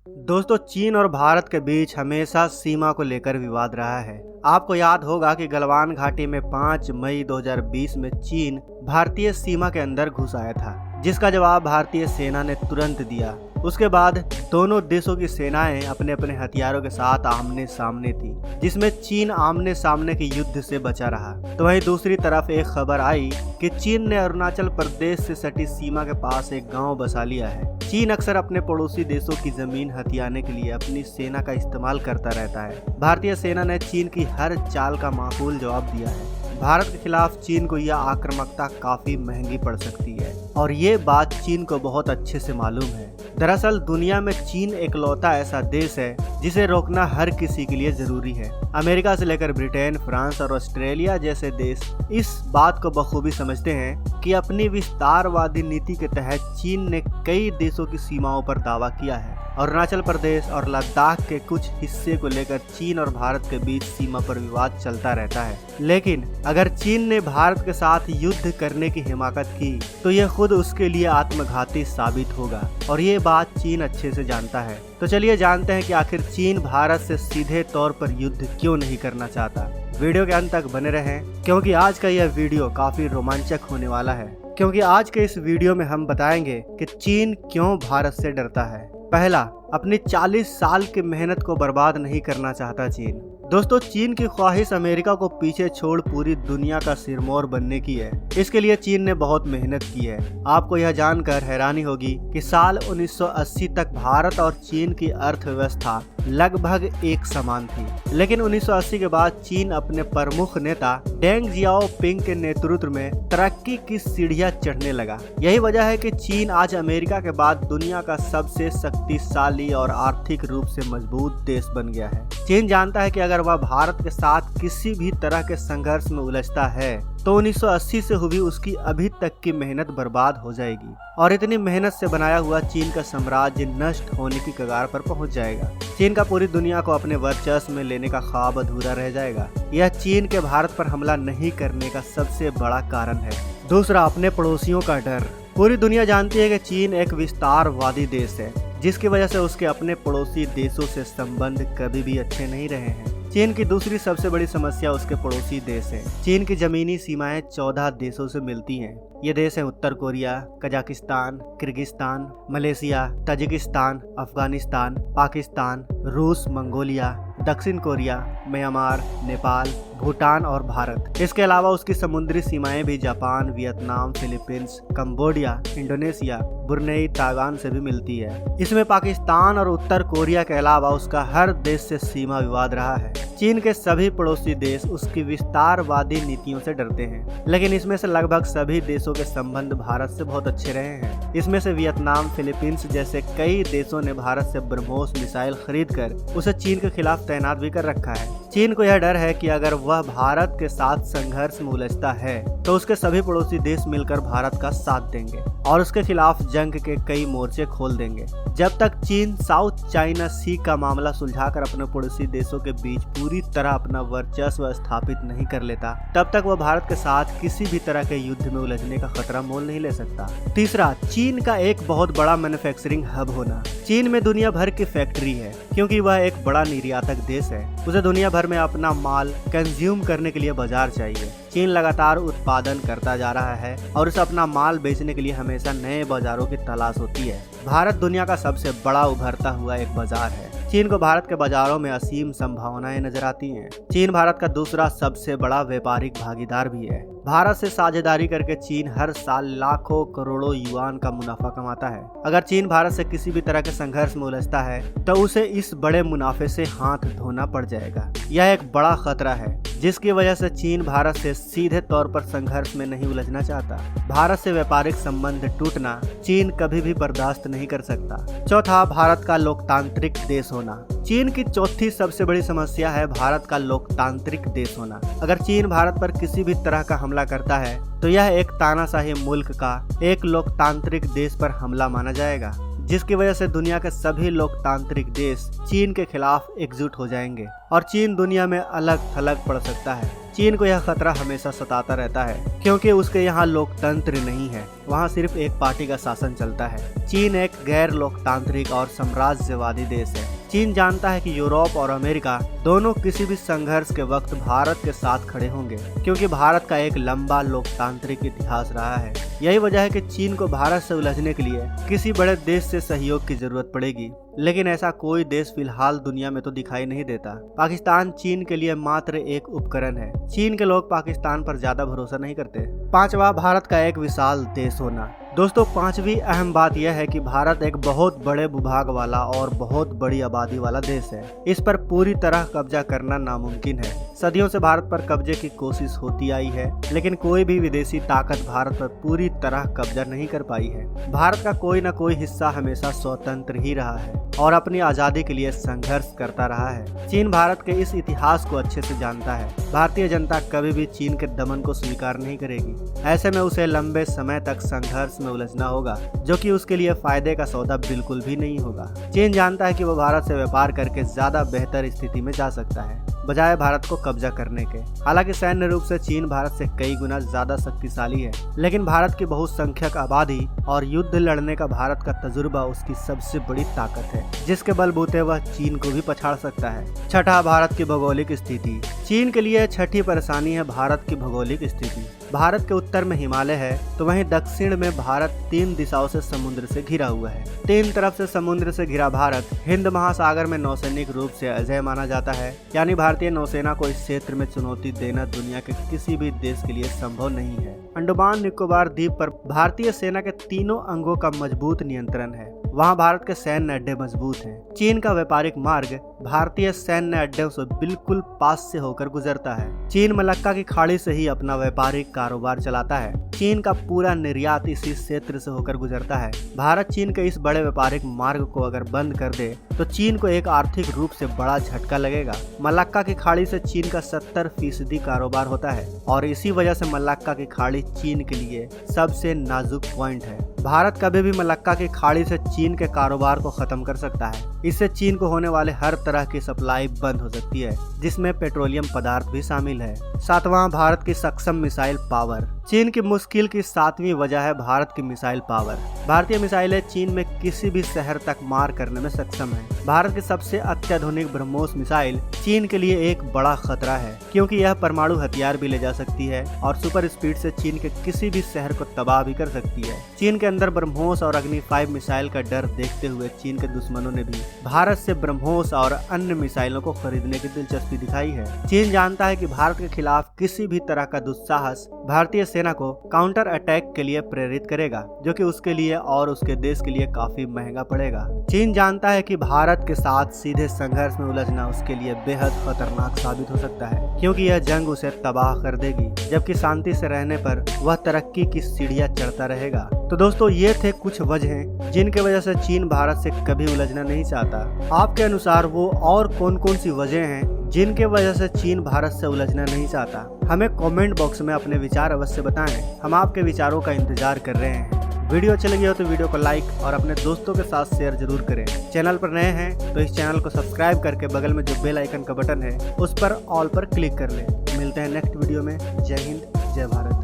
दोस्तों, चीन और भारत के बीच हमेशा सीमा को लेकर विवाद रहा है। आपको याद होगा कि गलवान घाटी में 5 मई 2020 में चीन भारतीय सीमा के अंदर घुस आया था, जिसका जवाब भारतीय सेना ने तुरंत दिया। उसके बाद दोनों देशों की सेनाएं अपने अपने हथियारों के साथ आमने सामने थी, जिसमें चीन आमने सामने के युद्ध से बचा रहा। तो वहीं दूसरी तरफ एक खबर आई कि चीन ने अरुणाचल प्रदेश से सटी सीमा के पास एक गांव बसा लिया है। चीन अक्सर अपने पड़ोसी देशों की जमीन हथियाने के लिए अपनी सेना का इस्तेमाल करता रहता है। भारतीय सेना ने चीन की हर चाल का माकूल जवाब दिया है। भारत के खिलाफ चीन को यह आक्रामकता काफी महंगी पड़ सकती है और ये बात चीन को बहुत अच्छे से मालूम है। दरअसल दुनिया में चीन एकलौता ऐसा देश है जिसे रोकना हर किसी के लिए जरूरी है। अमेरिका से लेकर ब्रिटेन, फ्रांस और ऑस्ट्रेलिया जैसे देश इस बात को बखूबी समझते हैं कि अपनी विस्तारवादी नीति के तहत चीन ने कई देशों की सीमाओं पर दावा किया है। अरुणाचल प्रदेश और लद्दाख के कुछ हिस्से को लेकर चीन और भारत के बीच सीमा पर विवाद चलता रहता है। लेकिन अगर चीन ने भारत के साथ युद्ध करने की हिमाकत की तो यह खुद उसके लिए आत्मघाती साबित होगा और ये बात चीन अच्छे से जानता है। तो चलिए जानते हैं कि आखिर चीन भारत से सीधे तौर पर युद्ध क्यों नहीं करना चाहता। वीडियो के अंत तक बने रहें क्योंकि आज का यह वीडियो काफी रोमांचक होने वाला है। क्योंकि आज के इस वीडियो में हम बताएंगे कि चीन क्यों भारत से डरता है। पहला, अपनी 40 साल की मेहनत को बर्बाद नहीं करना चाहता चीन। दोस्तों, चीन की ख्वाहिश अमेरिका को पीछे छोड़ पूरी दुनिया का सिरमौर बनने की है। इसके लिए चीन ने बहुत मेहनत की है। आपको यह जानकर हैरानी होगी कि साल 1980 तक भारत और चीन की अर्थव्यवस्था लगभग एक समान थी। लेकिन 1980 के बाद चीन अपने प्रमुख नेता डेंग जियाओपिंग के नेतृत्व में तरक्की की सीढ़ियां चढ़ने लगा। यही वजह है कि चीन आज अमेरिका के बाद दुनिया का सबसे शक्तिशाली और आर्थिक रूप से मजबूत देश बन गया है। चीन जानता है कि अगर वह भारत के साथ किसी भी तरह के संघर्ष में उलझता है तो 1980 से हुई उसकी अभी तक की मेहनत बर्बाद हो जाएगी और इतनी मेहनत से बनाया हुआ चीन का साम्राज्य नष्ट होने की कगार पर पहुंच जाएगा। चीन का पूरी दुनिया को अपने वर्चस्व में लेने का ख्वाब अधूरा रह जाएगा। यह चीन के भारत पर हमला नहीं करने का सबसे बड़ा कारण है। दूसरा, अपने पड़ोसियों का डर। पूरी दुनिया जानती है कि चीन एक विस्तारवादी देश है, जिसकी वजह से उसके अपने पड़ोसी देशों से संबंध कभी भी अच्छे नहीं रहे हैं। चीन की दूसरी सबसे बड़ी समस्या उसके पड़ोसी देश है। चीन की जमीनी सीमाएं 14 देशों से मिलती हैं। ये देश है उत्तर Korea, Kazakhstan, Kyrgyzstan, Malaysia, Tajikistan, Afghanistan, Pakistan, रूस, मंगोलिया, दक्षिण कोरिया, म्यांमार, नेपाल, भूटान और भारत। इसके अलावा उसकी समुद्री सीमाएं भी Japan, Vietnam, Philippines, Cambodia, Indonesia, Brunei, Taiwan से भी मिलती है। इसमें पाकिस्तान और उत्तर कोरिया के अलावा उसका हर देश से सीमा विवाद रहा है। चीन के सभी पड़ोसी देश उसकी विस्तारवादी नीतियों से डरते हैं, लेकिन इसमें से लगभग सभी देशों के संबंध भारत से बहुत अच्छे रहे हैं। इसमें से वियतनाम, फिलीपींस जैसे कई देशों ने भारत से ब्रह्मोस मिसाइल खरीदकर उसे चीन के खिलाफ तैनात भी कर रखा है। चीन को यह डर है कि अगर वह भारत के साथ संघर्ष में उलझता है तो उसके सभी पड़ोसी देश मिलकर भारत का साथ देंगे और उसके खिलाफ जंग के कई मोर्चे खोल देंगे। जब तक चीन साउथ चाइना सी का मामला सुलझाकर अपने पड़ोसी देशों के बीच पूरी तरह अपना वर्चस्व स्थापित नहीं कर लेता, तब तक वह भारत के साथ किसी भी तरह के युद्ध में उलझने का खतरा मोल नहीं ले सकता। तीसरा, चीन का एक बहुत बड़ा मैन्युफैक्चरिंग हब होना। चीन में दुनिया भर की फैक्ट्री है क्योंकि वह एक बड़ा निर्यातक देश है। उसे दुनिया भर में अपना माल कंज्यूम करने के लिए बाजार चाहिए। चीन लगातार उत्पादन करता जा रहा है और उसे अपना माल बेचने के लिए हमेशा नए बाजारों की तलाश होती है। भारत दुनिया का सबसे बड़ा उभरता हुआ एक बाजार है। चीन को भारत के बाजारों में असीम संभावनाएं नजर आती हैं। चीन भारत का दूसरा सबसे बड़ा व्यापारिक भागीदार भी है। भारत से साझेदारी करके चीन हर साल लाखों करोड़ों युआन का मुनाफा कमाता है। अगर चीन भारत से किसी भी तरह के संघर्ष में उलझता है तो उसे इस बड़े मुनाफे से हाथ धोना पड़ जाएगा। यह एक बड़ा खतरा है जिसकी वजह से चीन भारत से सीधे तौर पर संघर्ष में नहीं उलझना चाहता। भारत से व्यापारिक संबंध टूटना चीन कभी भी बर्दाश्त नहीं कर सकता। चौथा, भारत का लोकतांत्रिक देश होना। चीन की चौथी सबसे बड़ी समस्या है भारत का लोकतांत्रिक देश होना। अगर चीन भारत पर किसी भी तरह का हमला करता है तो यह एक तानाशाही मुल्क का एक लोकतांत्रिक देश पर हमला माना जाएगा, जिसकी वजह से दुनिया के सभी लोकतांत्रिक देश चीन के खिलाफ एकजुट हो जाएंगे और चीन दुनिया में अलग थलग पड़ सकता है। चीन को यह खतरा हमेशा सताता रहता है क्योंकि उसके यहाँ लोकतंत्र नहीं है, वहाँ सिर्फ एक पार्टी का शासन चलता है। चीन एक गैर लोकतांत्रिक और साम्राज्यवादी देश है। चीन जानता है कि यूरोप और अमेरिका दोनों किसी भी संघर्ष के वक्त भारत के साथ खड़े होंगे क्योंकि भारत का एक लंबा लोकतांत्रिक इतिहास रहा है। यही वजह है कि चीन को भारत से उलझने के लिए किसी बड़े देश से सहयोग की जरूरत पड़ेगी, लेकिन ऐसा कोई देश फिलहाल दुनिया में तो दिखाई नहीं देता। पाकिस्तान चीन के लिए मात्र एक उपकरण है। चीन के लोग पाकिस्तान पर ज्यादा भरोसा नहीं करते। पांचवा, भारत का एक विशाल देश होना। दोस्तों, पांचवी अहम बात यह है कि भारत एक बहुत बड़े भूभाग वाला और बहुत बड़ी आबादी वाला देश है। इस पर पूरी तरह कब्जा करना नामुमकिन है। सदियों से भारत पर कब्जे की कोशिश होती आई है, लेकिन कोई भी विदेशी ताकत भारत पर पूरी तरह कब्जा नहीं कर पाई है। भारत का कोई न कोई हिस्सा हमेशा स्वतंत्र ही रहा है और अपनी आजादी के लिए संघर्ष करता रहा है। चीन भारत के इस इतिहास को अच्छे से जानता है। भारतीय जनता कभी भी चीन के दमन को स्वीकार नहीं करेगी। ऐसे में उसे लंबे समय तक संघर्ष में उलझना होगा, जो कि उसके लिए फायदे का सौदा बिल्कुल भी नहीं होगा। चीन जानता है कि वो भारत से व्यापार करके ज्यादा बेहतर स्थिति में जा सकता है बजाय भारत को कब्जा करने के। हालांकि सैन्य रूप से चीन भारत से कई गुना ज्यादा शक्तिशाली है, लेकिन भारत की बहुसंख्यक आबादी और युद्ध लड़ने का भारत का तजुर्बा उसकी सबसे बड़ी ताकत है, जिसके बलबूते वह चीन को भी पछाड़ सकता है। छठा, भारत की भौगोलिक स्थिति। चीन के लिए छठी परेशानी है भारत की भौगोलिक स्थिति। भारत के उत्तर में हिमालय है तो वहीं दक्षिण में भारत 3 दिशाओं से समुद्र से घिरा हुआ है। 3 तरफ से समुद्र से घिरा भारत हिंद महासागर में नौसैनिक रूप से अजेय माना जाता है, यानी भारतीय नौसेना को इस क्षेत्र में चुनौती देना दुनिया के किसी भी देश के लिए संभव नहीं है। अंडमान निकोबार द्वीप पर भारतीय सेना के तीनों अंगों का मजबूत नियंत्रण है। वहाँ भारत के सैन्य अड्डे मजबूत हैं। चीन का व्यापारिक मार्ग भारतीय सैन्य अड्डों से बिल्कुल पास से होकर गुजरता है। चीन मलक्का की खाड़ी से ही अपना व्यापारिक कारोबार चलाता है। चीन का पूरा निर्यात इसी क्षेत्र से होकर गुजरता है। भारत चीन के इस बड़े व्यापारिक मार्ग को अगर बंद कर दे तो चीन को एक आर्थिक रूप से बड़ा झटका लगेगा। मलक्का की खाड़ी से चीन का 70% कारोबार होता है और इसी वजह से मलक्का की खाड़ी चीन के लिए सबसे नाजुक पॉइंट है। भारत कभी भी मलक्का की खाड़ी से चीन के कारोबार को खत्म कर सकता है। इससे चीन को होने वाले हर तरह की सप्लाई बंद हो सकती है, जिसमें पेट्रोलियम पदार्थ भी शामिल है। सातवां, भारत की सक्षम मिसाइल पावर। चीन की मुश्किल की 7वीं वजह है भारत की मिसाइल पावर। भारतीय मिसाइलें चीन में किसी भी शहर तक मार करने में सक्षम है। भारत की सबसे अत्याधुनिक ब्रह्मोस मिसाइल चीन के लिए एक बड़ा खतरा है, क्योंकि यह परमाणु हथियार भी ले जा सकती है और सुपर स्पीड से चीन के किसी भी शहर को तबाह भी कर सकती है। चीन के अंदर ब्रह्मोस और अग्नि 5 मिसाइल का डर देखते हुए चीन के दुश्मनों ने भी भारत से ब्रह्मोस और अन्य मिसाइलों को खरीदने की दिलचस्पी दिखाई है। चीन जानता है कि भारत के खिलाफ किसी भी तरह का दुस्साहस भारतीय सेना को काउंटर अटैक के लिए प्रेरित करेगा, जो कि उसके लिए और उसके देश के लिए काफी महंगा पड़ेगा। चीन जानता है कि भारत के साथ सीधे संघर्ष में उलझना उसके लिए बेहद खतरनाक साबित हो सकता है, क्योंकि यह जंग उसे तबाह कर देगी, जबकि शांति से रहने पर वह तरक्की की सीढ़ियां चढ़ता रहेगा। तो दोस्तों, ये थे कुछ वजहें जिनके वजह से चीन भारत से कभी उलझना नहीं चाहता। आपके अनुसार वो और कौन कौन सी वजह हैं जिनके वजह से चीन भारत से उलझना नहीं चाहता? हमें कमेंट बॉक्स में अपने विचार अवश्य बताएं। हम आपके विचारों का इंतजार कर रहे हैं। वीडियो अच्छी लगी हो तो वीडियो को लाइक और अपने दोस्तों के साथ शेयर जरूर करें। चैनल पर नए हैं तो इस चैनल को सब्सक्राइब करके बगल में जो बेल आइकन का बटन है उस पर ऑल पर क्लिक कर लें। मिलते हैं नेक्स्ट वीडियो में। जय हिंद, जय भारत।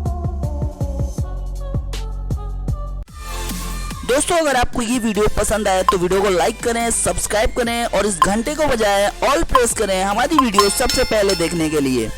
दोस्तों, अगर आपको ये वीडियो पसंद आए तो वीडियो को लाइक करें, सब्सक्राइब करें और इस घंटे को बजाय ऑल प्रेस करें हमारी वीडियो सबसे पहले देखने के लिए।